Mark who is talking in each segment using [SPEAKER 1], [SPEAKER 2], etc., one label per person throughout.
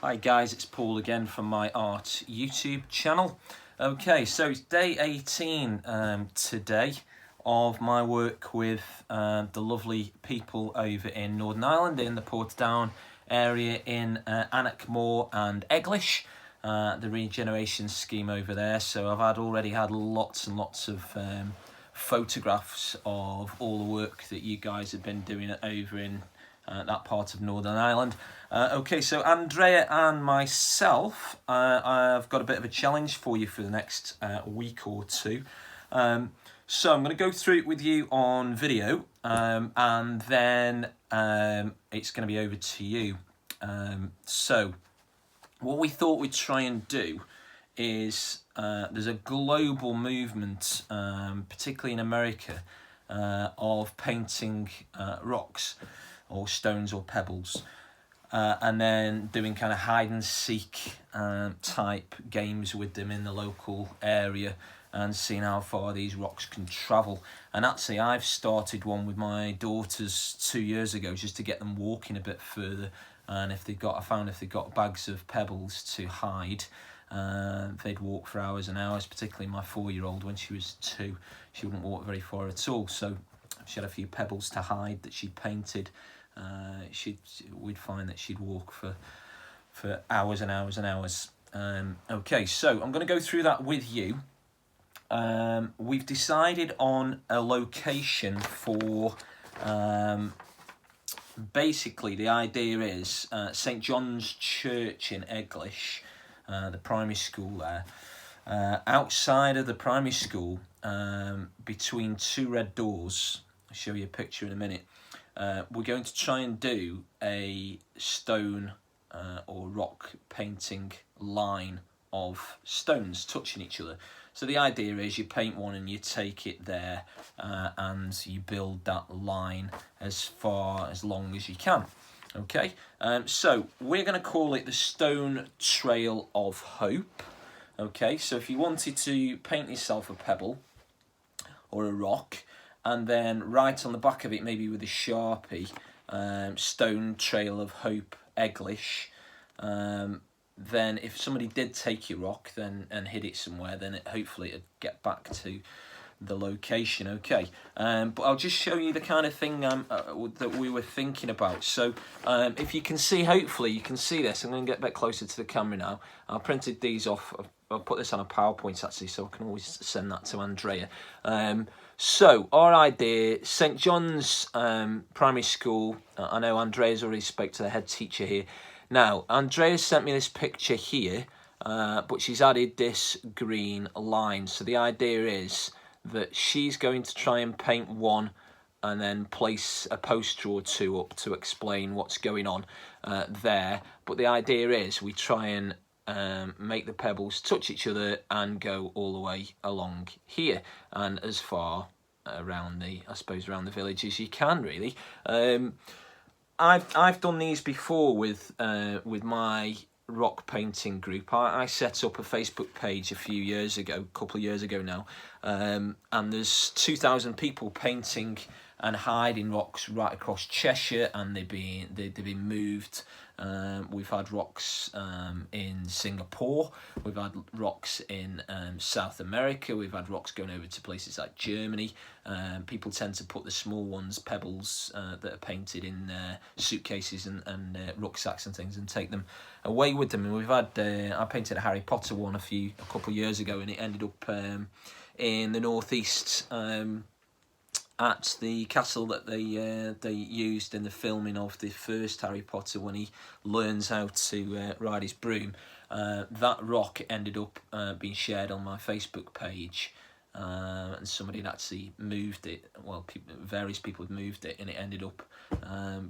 [SPEAKER 1] Hi guys, it's Paul again from my art YouTube channel. Okay, so it's day 18 today of my work with the lovely people over in Northern Ireland in the Portadown area in Annaghmore and Eglish, the regeneration scheme over there. So I've already had lots and lots of photographs of all the work that you guys have been doing over in that part of Northern Ireland. Okay, so Andrea and myself, I've got a bit of a challenge for you for the next week or two. So I'm going to go through it with you on video, and then it's going to be over to you. So what we thought we'd try and do is there's a global movement, particularly in America, of painting rocks or stones or pebbles, and then doing kind of hide and seek type games with them in the local area and seeing how far these rocks can travel. And actually I've started one with my daughters 2 years ago just to get them walking a bit further, and I found if they got bags of pebbles to hide, they'd walk for hours and hours. Particularly my 4-year-old, when she was 2, she wouldn't walk very far at all, so she had a few pebbles to hide that she'd painted. We'd find that she'd walk for hours and hours and hours. Okay, so I'm going to go through that with you. We've decided on a location for, basically the idea is St.John's Church in Eglish, the primary school there. Outside of the primary school, between two red doors, I'll show you a picture in a minute, we're going to try and do a stone or rock painting line of stones touching each other. So the idea is you paint one and you take it there, and you build that line as long as you can. Okay, so we're going to call it the Stone Trail of Hope. Okay, so if you wanted to paint yourself a pebble or a rock, and then write on the back of it, maybe with a Sharpie, Stone Trail of Hope Eglish, then if somebody did take your rock and hid it somewhere, then hopefully it'd get back to the location. Okay, but I'll just show you the kind of thing that we were thinking about. So if you can see, hopefully you can see this. I'm going to get a bit closer to the camera now. I printed these off. I'll put this on a PowerPoint actually, so I can always send that to Andrea. So our idea, St. John's primary school. I know Andrea's already spoke to the head teacher here. Now, Andrea sent me this picture here, but she's added this green line. So the idea is that she's going to try and paint one and then place a poster or two up to explain what's going on there. But the idea is we try and make the pebbles touch each other and go all the way along here and as far around around the village as you can, really. I've done these before with my rock painting group. I set up a Facebook page a couple of years ago now, and there's 2,000 people painting and hiding rocks right across Cheshire, and they've been moved. We've had rocks in Singapore, we've had rocks in South America, we've had rocks going over to places like Germany. People tend to put the small ones, pebbles that are painted in suitcases and rucksacks and things, and take them away with them. And we've had I painted a Harry Potter one a couple of years ago, and it ended up in the northeast, at the castle that they used in the filming of the first Harry Potter, when he learns how to ride his broom. That rock ended up being shared on my Facebook page, and somebody had actually moved it. Well, various people had moved it, and it ended up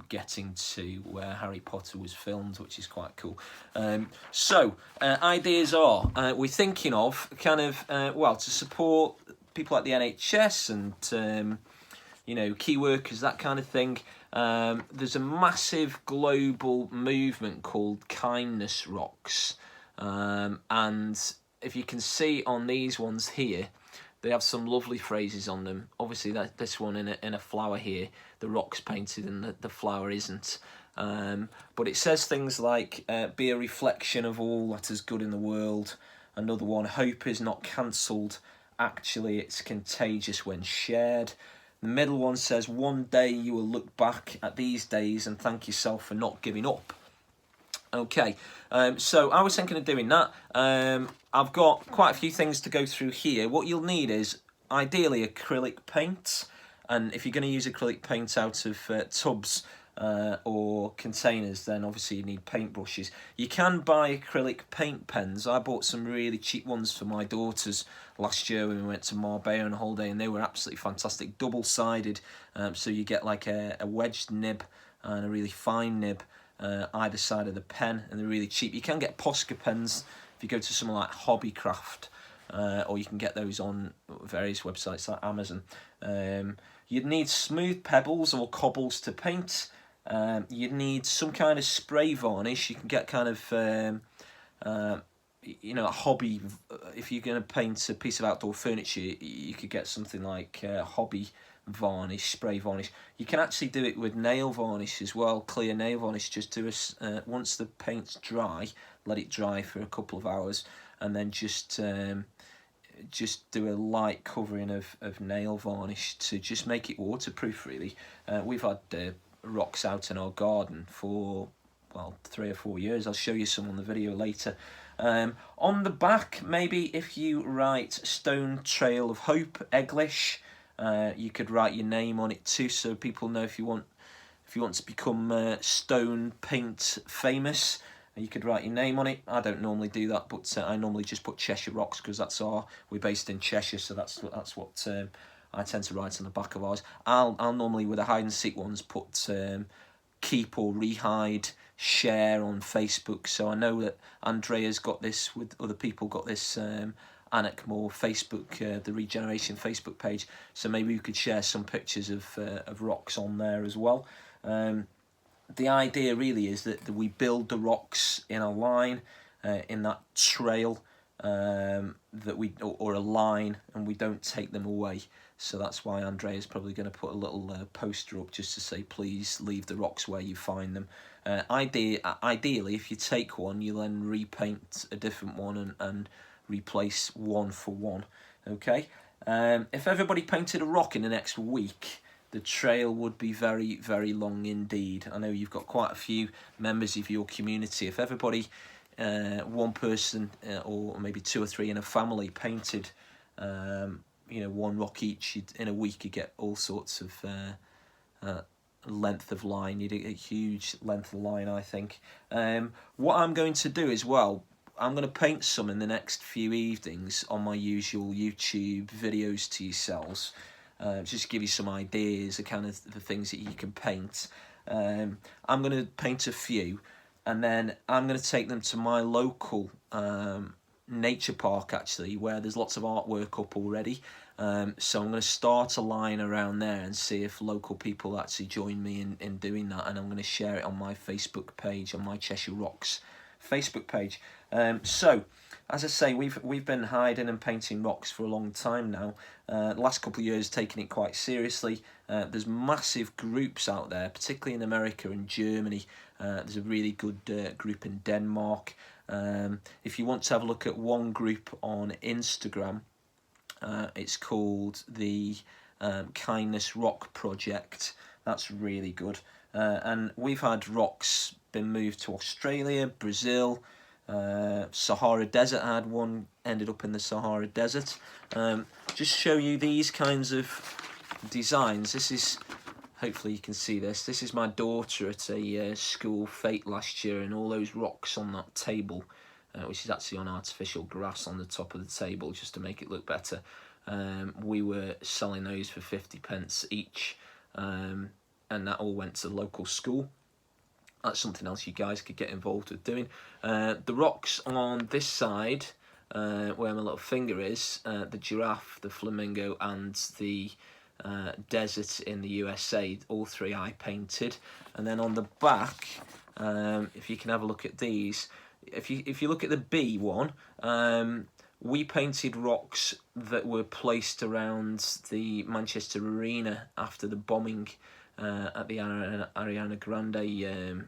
[SPEAKER 1] getting to where Harry Potter was filmed, which is quite cool. So ideas are, we're thinking of kind of to support people like the NHS and key workers, that kind of thing. There's a massive global movement called Kindness Rocks, and if you can see on these ones here, they have some lovely phrases on them. Obviously, this one in a flower here, the rock's painted and the flower isn't. But it says things like, be a reflection of all that is good in the world. Another one, hope is not cancelled. Actually, it's contagious when shared. The middle one says, one day you will look back at these days and thank yourself for not giving up. Okay, so I was thinking of doing that. I've got quite a few things to go through here. What you'll need is, ideally, acrylic paint. And if you're going to use acrylic paint out of tubs or containers, then obviously you need paintbrushes. You can buy acrylic paint pens. I bought some really cheap ones for my daughters last year when we went to Marbella on a holiday, and they were absolutely fantastic, double-sided. So you get like a wedged nib and a really fine nib either side of the pen, and they're really cheap. You can get Posca pens if you go to somewhere like Hobbycraft, or you can get those on various websites like Amazon. You'd need smooth pebbles or cobbles to paint. You'd need some kind of spray varnish. You can get kind of, a hobby. If you're going to paint a piece of outdoor furniture, you could get something like hobby varnish, spray varnish. You can actually do it with nail varnish as well, clear nail varnish. Just do once the paint's dry, let it dry for a couple of hours, and then just do a light covering of nail varnish to just make it waterproof, really. We've had rocks out in our garden for, well, 3 or 4 years. I'll show you some on the video later. On the back, maybe if you write Stone Trail of Hope, Eglish, you could write your name on it too, so people know if you want to become stone paint famous. You could write your name on it. I don't normally do that, but I normally just put Cheshire Rocks, because we're based in Cheshire, so that's what I tend to write on the back of ours. I'll normally, with the hide and seek ones, put keep or rehide, share on Facebook. So I know that Andrea's got this, with other people got this Annaghmore Facebook, the Regeneration Facebook page. So maybe we could share some pictures of rocks on there as well. The idea really is that we build the rocks in a line, in that trail, or a line, and we don't take them away. So that's why Andrea's probably going to put a little poster up just to say, please leave the rocks where you find them. Ideally, if you take one, you then repaint a different one and replace one for one. Okay. If everybody painted a rock in the next week, the trail would be very, very long indeed. I know you've got quite a few members of your community. If everybody, one person or maybe 2 or 3 in a family painted, one rock each, in a week you get all sorts of length of line. You'd get a huge length of line, I think. What I'm going to do as well, I'm going to paint some in the next few evenings on my usual YouTube videos to yourselves. Just to give you some ideas of kind of the things that you can paint. I'm going to paint a few, and then I'm going to take them to my local nature park, actually, where there's lots of artwork up already. So I'm going to start a line around there and see if local people actually join me in doing that, and I'm going to share it on my Facebook page, on my Cheshire Rocks Facebook page. So, as I say, we've been hiding and painting rocks for a long time now. The last couple of years, taking it quite seriously. There's massive groups out there, particularly in America and Germany. There's a really good group in Denmark. If you want to have a look at one group on Instagram, it's called the Kindness Rock Project. That's really good. And we've had rocks been moved to Australia, Brazil, Sahara Desert. I had one ended up in the Sahara Desert. Just show you these kinds of designs. This is, hopefully you can see this. This is my daughter at a school fete last year, and all those rocks on that table, which is actually on artificial grass on the top of the table just to make it look better. We were selling those for 50p each, and that all went to the local school. That's something else you guys could get involved with doing. The rocks on this side, where my little finger is, the giraffe, the flamingo, and the desert in the USA, all 3 I painted. And then on the back, if you can have a look at these, if you look at the B one, we painted rocks that were placed around the Manchester Arena after the bombing at the Ariana Grande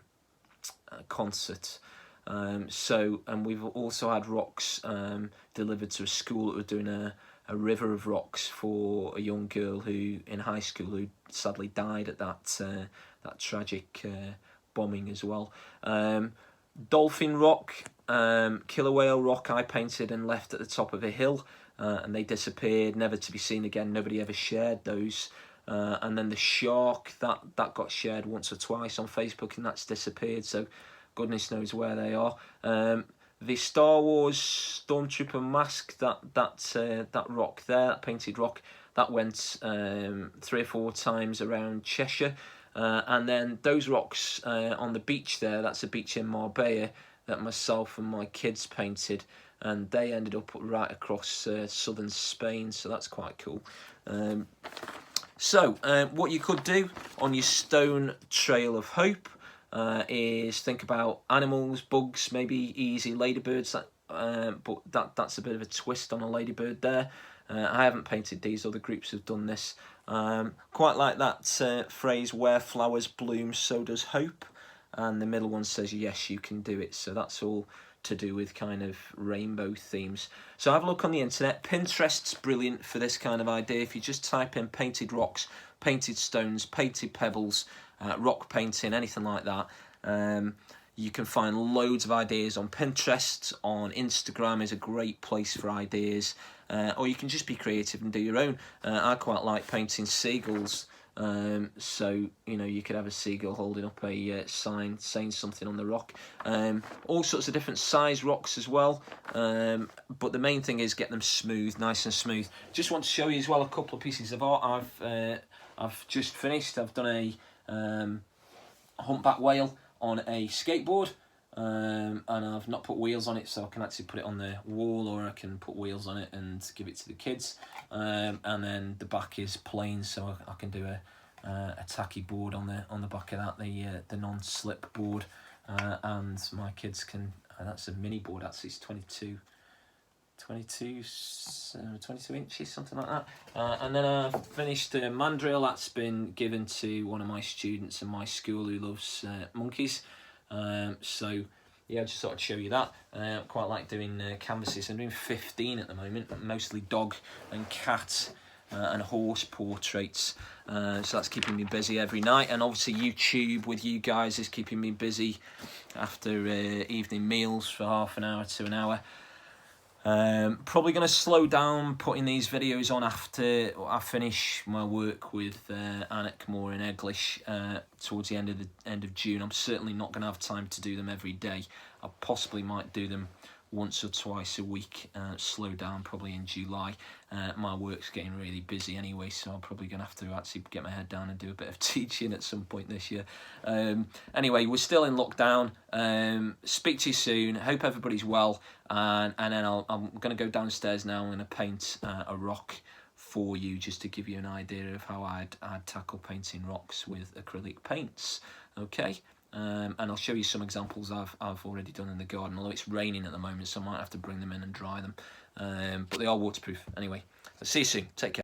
[SPEAKER 1] concert. And we've also had rocks delivered to a school that were doing a river of rocks for a young girl who in high school who sadly died at that tragic bombing as well. Dolphin rock, killer whale rock I painted and left at the top of a hill, and they disappeared, never to be seen again. Nobody ever shared those. And then the shark, that got shared once or twice on Facebook, and that's disappeared, so goodness knows where they are. The Star Wars Stormtrooper mask, that rock there, that painted rock, that went 3 or 4 times around Cheshire. And then those rocks on the beach there, that's a beach in Marbella that myself and my kids painted, and they ended up right across southern Spain, so that's quite cool. So what you could do on your stone trail of hope is think about animals, bugs, maybe easy ladybirds, but that's a bit of a twist on a ladybird there. I haven't painted these, other groups have done this. Quite like that phrase, where flowers bloom, so does hope. And the middle one says, yes, you can do it. So that's all to do with kind of rainbow themes. So have a look on the internet. Pinterest's brilliant for this kind of idea. If you just type in painted rocks, painted stones, painted pebbles, rock painting, anything like that, you can find loads of ideas on Pinterest. On Instagram is a great place for ideas, or you can just be creative and do your own. I quite like painting seagulls, so you know, you could have a seagull holding up a sign saying something on the rock. All sorts of different size rocks as well, but the main thing is get them smooth, nice and smooth. Just want to show you as well a couple of pieces of art I've just finished. I've done a humpback whale on a skateboard, and I've not put wheels on it, so I can actually put it on the wall, or I can put wheels on it and give it to the kids. And then the back is plain, so I can do a tacky board on the back of that, the non-slip board, and my kids can. That's a mini board. Actually, it's 22 inches, something like that. And then I've finished a mandrill that's been given to one of my students in my school who loves monkeys. So yeah, I just thought I'd show you that. Quite like doing canvases. I'm doing 15 at the moment, mostly dog and cat and horse portraits. So that's keeping me busy every night. And obviously YouTube with you guys is keeping me busy after evening meals for half an hour to an hour. Probably going to slow down putting these videos on after I finish my work with Annaghmore Eglish towards the end of June. I'm certainly not going to have time to do them every day. I possibly might do them once or twice a week, slow down probably in July. My work's getting really busy anyway, so I'm probably going to have to actually get my head down and do a bit of teaching at some point this year. Anyway, we're still in lockdown. Speak to you soon. Hope everybody's well. And then I'm going to go downstairs now. I'm going to paint a rock for you, just to give you an idea of how I'd tackle painting rocks with acrylic paints. Okay. And I'll show you some examples I've already done in the garden, although it's raining at the moment, so I might have to bring them in and dry them. But they are waterproof anyway. So see you soon. Take care.